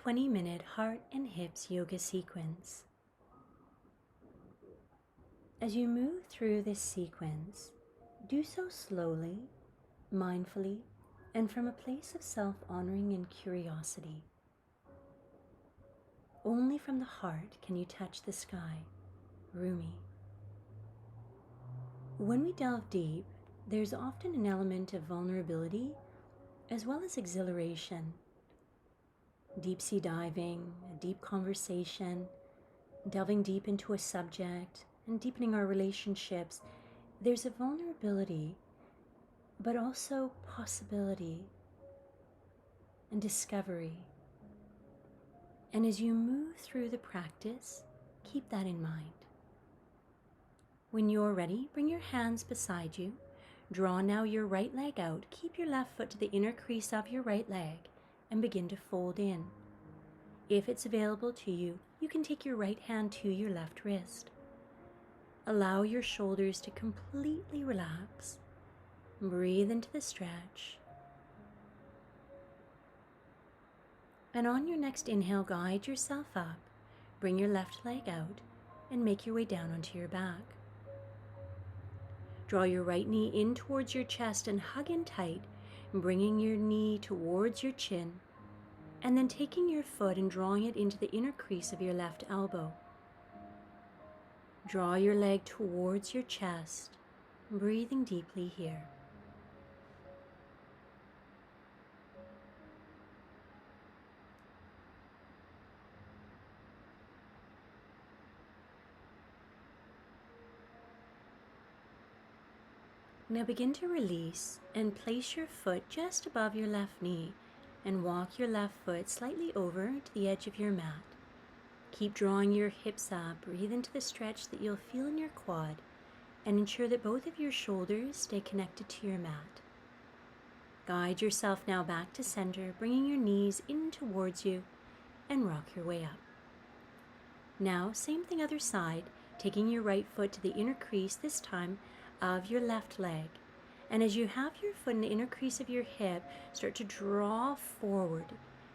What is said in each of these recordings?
20-minute heart and hips yoga sequence. As you move through this sequence, do so slowly, mindfully, and from a place of self-honoring and curiosity. Only from the heart can you touch the sky. Rumi. When we delve deep, there's often an element of vulnerability as well as exhilaration. Deep sea diving, a deep conversation, delving deep into a subject, and deepening our relationships, there's a vulnerability, but also possibility and discovery. And as you move through the practice, keep that in mind. When you're ready, bring your hands beside you. Draw now your right leg out. Keep your left foot to the inner crease of your right leg and begin to fold in. If it's available to you, you can take your right hand to your left wrist. Allow your shoulders to completely relax. Breathe into the stretch. And on your next inhale, guide yourself up. Bring your left leg out and make your way down onto your back. Draw your right knee in towards your chest and hug in tight, bringing your knee towards your chin, and then taking your foot and drawing it into the inner crease of your left elbow. Draw your leg towards your chest, breathing deeply here. Now begin to release and place your foot just above your left knee and walk your left foot slightly over to the edge of your mat. Keep drawing your hips up, breathe into the stretch that you'll feel in your quad, and ensure that both of your shoulders stay connected to your mat. Guide yourself now back to center, bringing your knees in towards you, and rock your way up. Now, same thing other side, taking your right foot to the inner crease, this time of your left leg. And as you have your foot in the inner crease of your hip, start to draw forward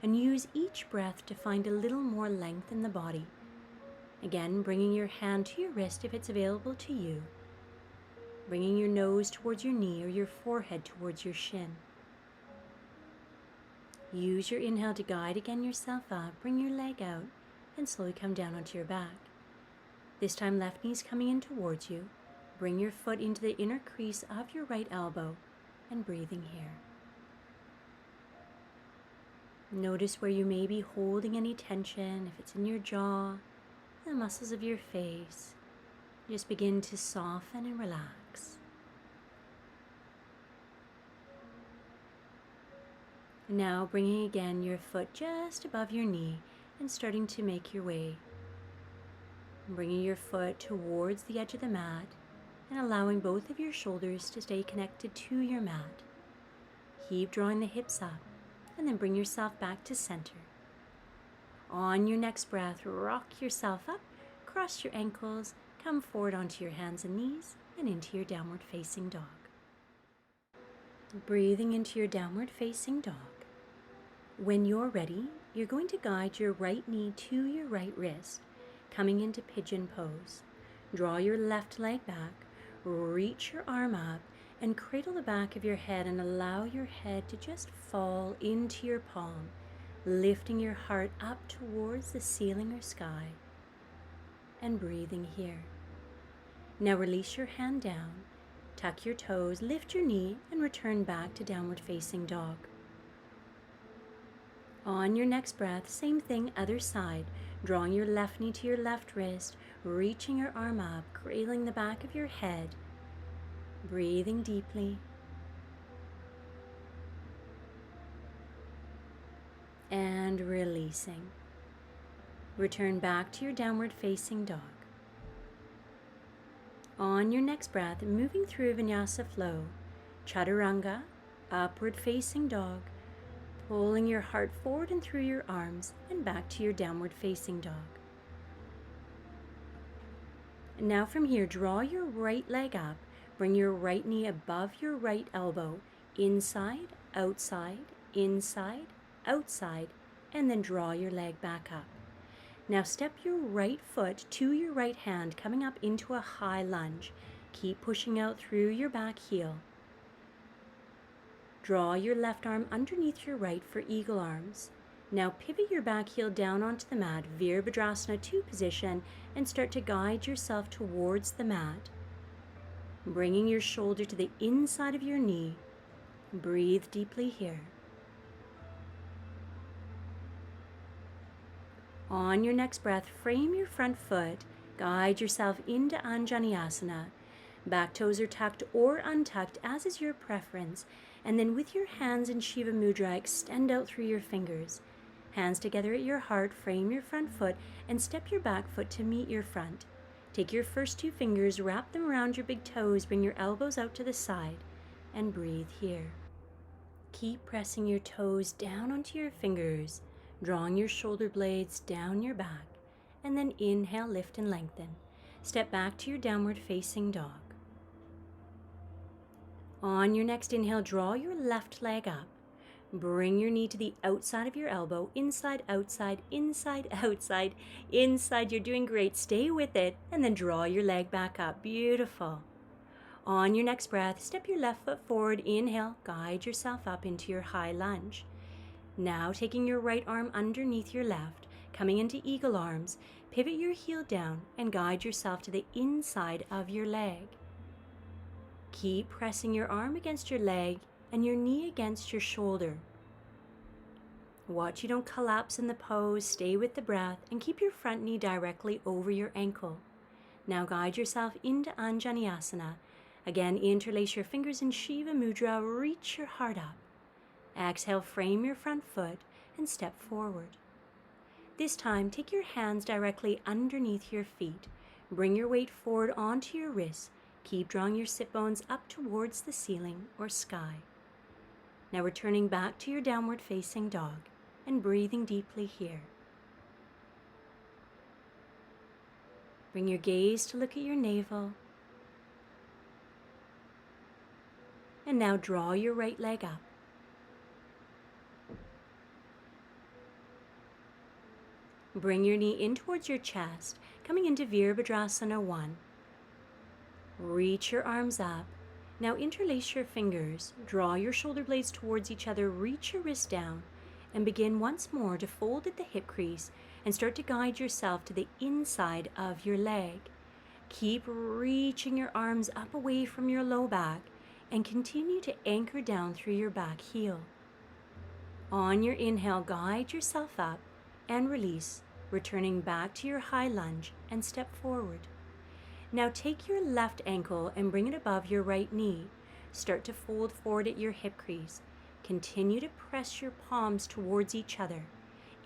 and use each breath to find a little more length in the body. Again, bringing your hand to your wrist if it's available to you. Bringing your nose towards your knee or your forehead towards your shin. Use your inhale to guide again yourself up. Bring your leg out and slowly come down onto your back. This time left knee's coming in towards you. Bring your foot into the inner crease of your right elbow and breathing here. Notice where you may be holding any tension, if it's in your jaw, the muscles of your face. Just begin to soften and relax. Now bringing again your foot just above your knee and starting to make your way. Bringing your foot towards the edge of the mat and allowing both of your shoulders to stay connected to your mat. Keep drawing the hips up and then bring yourself back to center. On your next breath, rock yourself up, cross your ankles, come forward onto your hands and knees and into your downward facing dog. Breathing into your downward facing dog. When you're ready, you're going to guide your right knee to your right wrist, coming into pigeon pose. Draw your left leg back, reach your arm up, and cradle the back of your head and allow your head to just fall into your palm, lifting your heart up towards the ceiling or sky, and breathing here. Now release your hand down, tuck your toes, lift your knee, and return back to downward facing dog. On your next breath, same thing, other side, drawing your left knee to your left wrist, reaching your arm up, cradling the back of your head, breathing deeply, and releasing. Return back to your downward facing dog. On your next breath, moving through Vinyasa flow, Chaturanga, upward facing dog, pulling your heart forward and through your arms and back to your downward facing dog. And now from here, draw your right leg up, bring your right knee above your right elbow, inside, outside, and then draw your leg back up. Now step your right foot to your right hand, coming up into a high lunge. Keep pushing out through your back heel. Draw your left arm underneath your right for eagle arms. Now pivot your back heel down onto the mat, Virabhadrasana 2 position, and start to guide yourself towards the mat. Bringing your shoulder to the inside of your knee. Breathe deeply here. On your next breath, frame your front foot, guide yourself into Anjaneyasana. Back toes are tucked or untucked, as is your preference, and then with your hands in Shiva Mudra, extend out through your fingers. Hands together at your heart, frame your front foot, and step your back foot to meet your front. Take your first 2 fingers, wrap them around your big toes, bring your elbows out to the side, and breathe here. Keep pressing your toes down onto your fingers, drawing your shoulder blades down your back, and then inhale, lift and lengthen. Step back to your downward facing dog. On your next inhale, draw your left leg up. Bring your knee to the outside of your elbow, inside, outside, inside, outside, inside. You're doing great. Stay with it, and then draw your leg back up. Beautiful. On your next breath, step your left foot forward. Inhale, guide yourself up into your high lunge. Now taking your right arm underneath your left, coming into eagle arms, pivot your heel down and guide yourself to the inside of your leg. Keep pressing your arm against your leg and your knee against your shoulder. Watch you don't collapse in the pose, stay with the breath, and keep your front knee directly over your ankle. Now guide yourself into Anjaneyasana. Again, interlace your fingers in Shiva Mudra, reach your heart up. Exhale, frame your front foot and step forward. This time, take your hands directly underneath your feet. Bring your weight forward onto your wrists. Keep drawing your sit bones up towards the ceiling or sky. Now returning back to your downward facing dog and breathing deeply here. Bring your gaze to look at your navel. And now draw your right leg up. Bring your knee in towards your chest, coming into Virabhadrasana 1. Reach your arms up. Now interlace your fingers, draw your shoulder blades towards each other, reach your wrist down, and begin once more to fold at the hip crease and start to guide yourself to the inside of your leg. Keep reaching your arms up away from your low back and continue to anchor down through your back heel. On your inhale, guide yourself up and release, returning back to your high lunge and step forward. Now take your left ankle and bring it above your right knee. Start to fold forward at your hip crease. Continue to press your palms towards each other.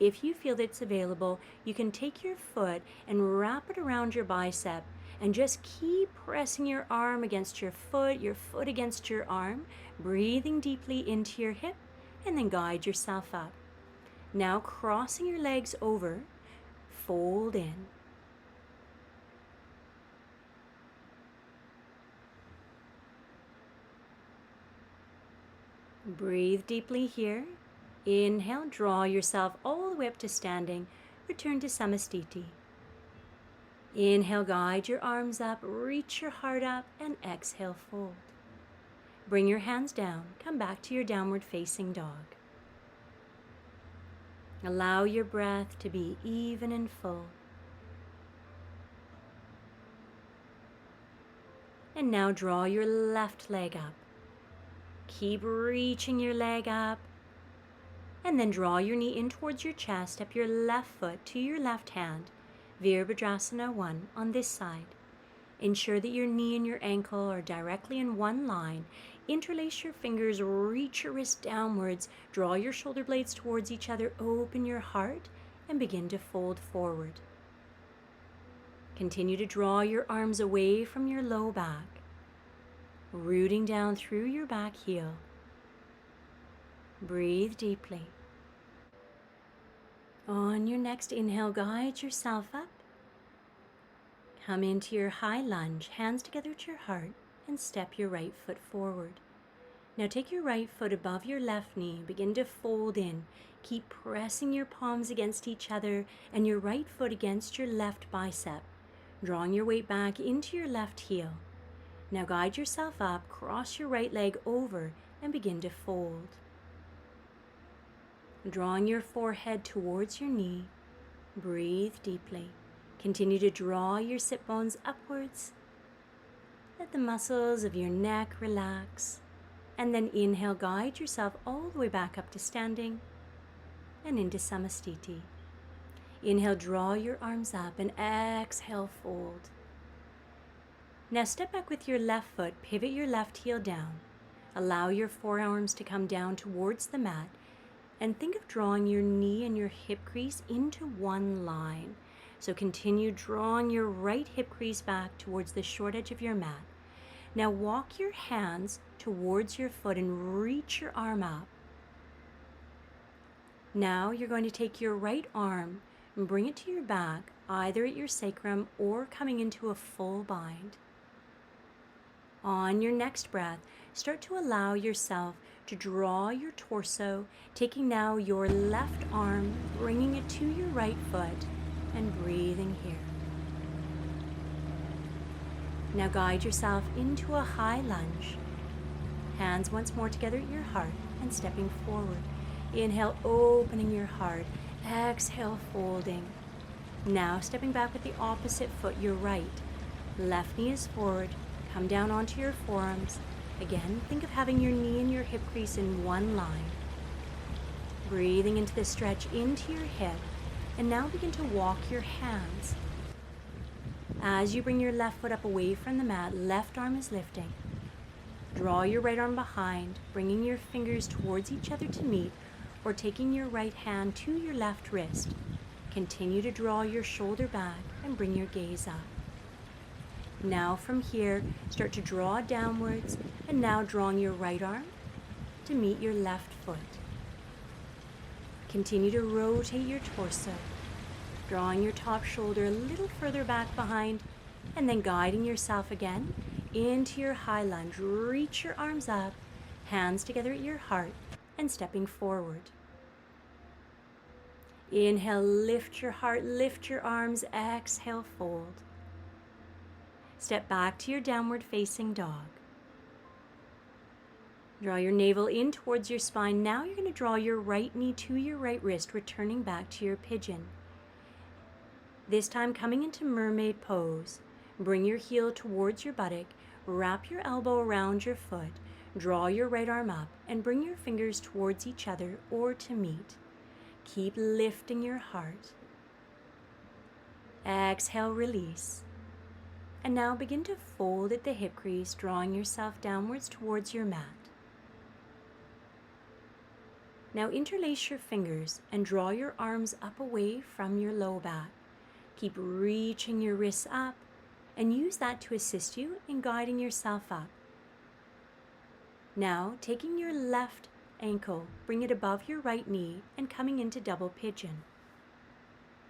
If you feel that it's available, you can take your foot and wrap it around your bicep and just keep pressing your arm against your foot against your arm, breathing deeply into your hip, and then guide yourself up. Now crossing your legs over, fold in. Breathe deeply here. Inhale, draw yourself all the way up to standing. Return to Samastiti. Inhale, guide your arms up, reach your heart up, and exhale, fold. Bring your hands down, come back to your downward facing dog. Allow your breath to be even and full. And now draw your left leg up. Keep reaching your leg up. And then draw your knee in towards your chest, step your left foot to your left hand, Virabhadrasana 1 on this side. Ensure that your knee and your ankle are directly in one line. Interlace your fingers, reach your wrist downwards, draw your shoulder blades towards each other, open your heart, and begin to fold forward. Continue to draw your arms away from your low back, rooting down through your back heel. Breathe deeply. On your next inhale, guide yourself up. Come into your high lunge, hands together at your heart, and step your right foot forward. Now take your right foot above your left knee, begin to fold in. Keep pressing your palms against each other and your right foot against your left bicep, drawing your weight back into your left heel. Now guide yourself up, cross your right leg over and begin to fold. Drawing your forehead towards your knee, breathe deeply. Continue to draw your sit bones upwards. Let the muscles of your neck relax. And then inhale, guide yourself all the way back up to standing and into Samastiti. Inhale, draw your arms up and exhale, fold. Now step back with your left foot, pivot your left heel down. Allow your forearms to come down towards the mat and think of drawing your knee and your hip crease into one line. So continue drawing your right hip crease back towards the short edge of your mat. Now walk your hands towards your foot and reach your arm up. Now you're going to take your right arm and bring it to your back, either at your sacrum or coming into a full bind. On your next breath, start to allow yourself to draw your torso, taking now your left arm, bringing it to your right foot, and breathing here. Now guide yourself into a high lunge. Hands once more together at your heart and stepping forward. Inhale, opening your heart. Exhale, folding. Now stepping back with the opposite foot, your right. Left knee is forward. Come down onto your forearms. Again, think of having your knee and your hip crease in one line. Breathing into the stretch into your hip. And now begin to walk your hands. As you bring your left foot up away from the mat, left arm is lifting. Draw your right arm behind, bringing your fingers towards each other to meet, or taking your right hand to your left wrist. Continue to draw your shoulder back and bring your gaze up. Now from here, start to draw downwards, and now drawing your right arm to meet your left foot. Continue to rotate your torso, drawing your top shoulder a little further back behind, and then guiding yourself again into your high lunge. Reach your arms up, hands together at your heart, and stepping forward. Inhale, lift your heart, lift your arms, exhale, fold. Step back to your downward facing dog. Draw your navel in towards your spine. Now you're going to draw your right knee to your right wrist, returning back to your pigeon. This time coming into mermaid pose. Bring your heel towards your buttock, wrap your elbow around your foot, draw your right arm up, and bring your fingers towards each other or to meet. Keep lifting your heart. Exhale, release. And now begin to fold at the hip crease, drawing yourself downwards towards your mat. Now interlace your fingers and draw your arms up away from your low back. Keep reaching your wrists up and use that to assist you in guiding yourself up. Now, taking your left ankle, bring it above your right knee and coming into double pigeon.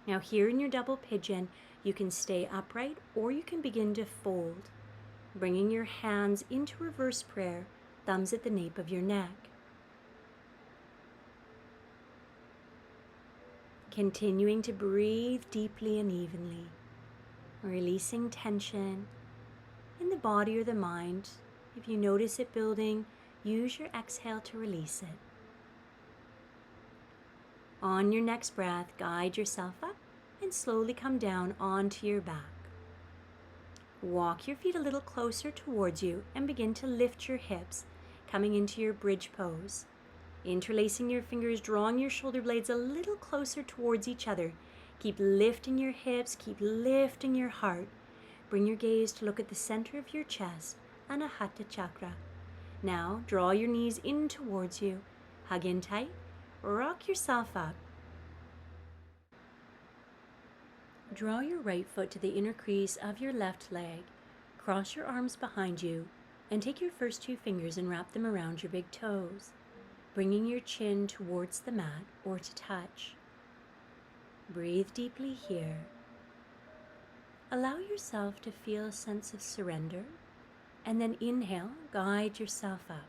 Now here in your double pigeon, you can stay upright or you can begin to fold, bringing your hands into reverse prayer, thumbs at the nape of your neck. Continuing to breathe deeply and evenly, releasing tension in the body or the mind. If you notice it building, use your exhale to release it. On your next breath, guide yourself up and slowly come down onto your back. Walk your feet a little closer towards you and begin to lift your hips, coming into your bridge pose. Interlacing your fingers, drawing your shoulder blades a little closer towards each other. Keep lifting your hips, keep lifting your heart. Bring your gaze to look at the center of your chest, Anahata Chakra. Now, draw your knees in towards you. Hug in tight. Rock yourself up. Draw your right foot to the inner crease of your left leg. Cross your arms behind you and take your first two fingers and wrap them around your big toes, bringing your chin towards the mat or to touch. Breathe deeply here. Allow yourself to feel a sense of surrender, and then inhale, guide yourself up.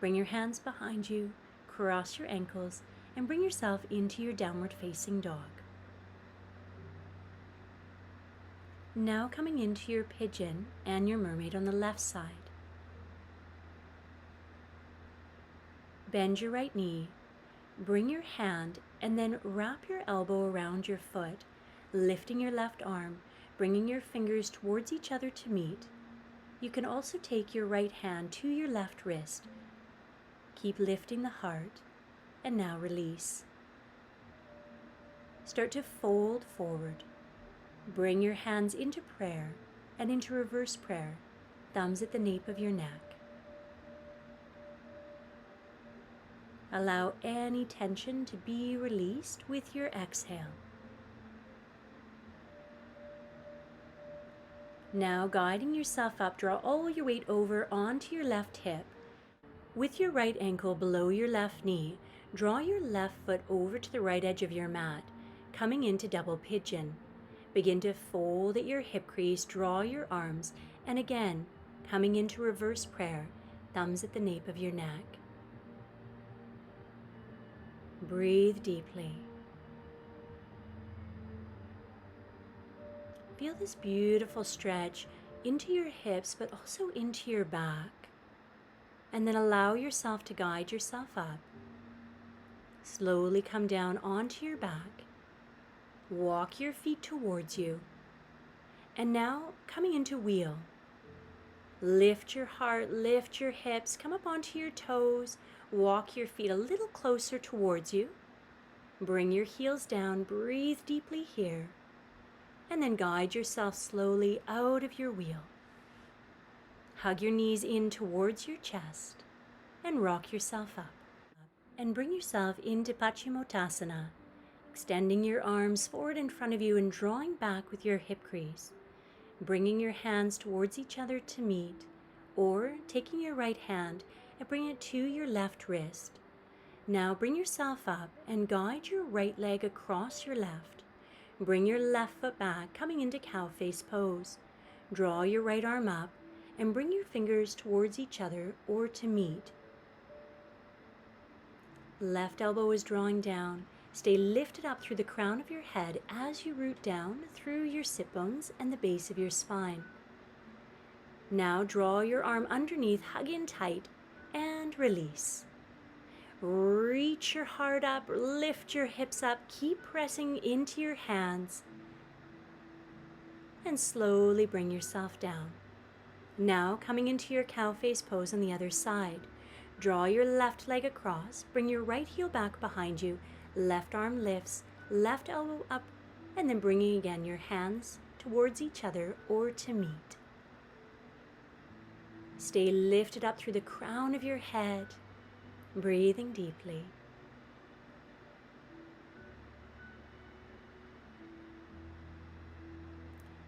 Bring your hands behind you, cross your ankles, and bring yourself into your downward facing dog. Now coming into your pigeon and your mermaid on the left side. Bend your right knee, bring your hand, and then wrap your elbow around your foot, lifting your left arm, bringing your fingers towards each other to meet. You can also take your right hand to your left wrist. Keep lifting the heart, and now release. Start to fold forward. Bring your hands into prayer and into reverse prayer, thumbs at the nape of your neck. Allow any tension to be released with your exhale. Now, guiding yourself up, draw all your weight over onto your left hip. With your right ankle below your left knee, draw your left foot over to the right edge of your mat, coming into double pigeon. Begin to fold at your hip crease, draw your arms, and again, coming into reverse prayer, thumbs at the nape of your neck. Breathe deeply. Feel this beautiful stretch into your hips, but also into your back. And then allow yourself to guide yourself up. Slowly come down onto your back. Walk your feet towards you. And now coming into wheel. Lift your heart, lift your hips, come up onto your toes. Walk your feet a little closer towards you. Bring your heels down, breathe deeply here. And then guide yourself slowly out of your wheel. Hug your knees in towards your chest and rock yourself up. And bring yourself into Paschimottanasana, extending your arms forward in front of you and drawing back with your hip crease. Bringing your hands towards each other to meet, or taking your right hand and bring it to your left wrist. Now bring yourself up and guide your right leg across your left. Bring your left foot back, coming into cow face pose. Draw your right arm up and bring your fingers towards each other or to meet. Left elbow is drawing down. Stay lifted up through the crown of your head as you root down through your sit bones and the base of your spine. Now draw your arm underneath, hug in tight, and release. Reach your heart up, lift your hips up, keep pressing into your hands, and slowly bring yourself down. Now coming into your cow face pose on the other side. Draw your left leg across, bring your right heel back behind you, left arm lifts, left elbow up, and then bringing again your hands towards each other or to meet. Stay lifted up through the crown of your head, breathing deeply.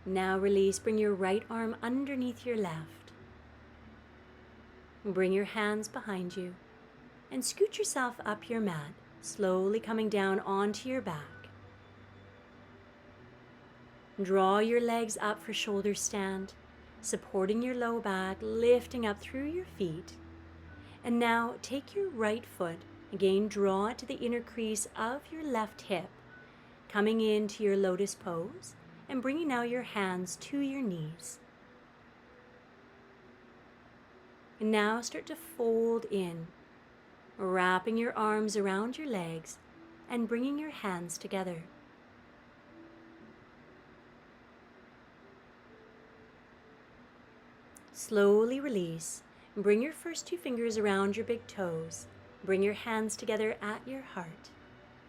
Now release, bring your right arm underneath your left. Bring your hands behind you and scoot yourself up your mat, slowly coming down onto your back. Draw your legs up for shoulder stand, supporting your low back, lifting up through your feet. And now take your right foot, again draw it to the inner crease of your left hip, coming into your lotus pose and bringing now your hands to your knees. And now start to fold in, wrapping your arms around your legs and bringing your hands together. Slowly release. Bring your first two fingers around your big toes. Bring your hands together at your heart.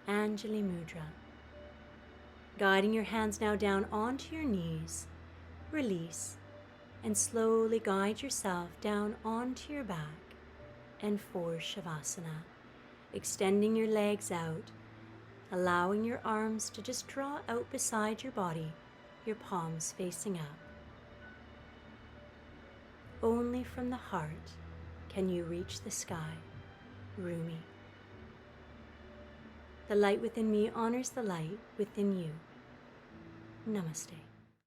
Anjali Mudra. Guiding your hands now down onto your knees. Release. And slowly guide yourself down onto your back and for Shavasana. Extending your legs out, allowing your arms to just draw out beside your body, your palms facing up. Only from the heart can you reach the sky. Rumi. The light within me honors the light within you. Namaste.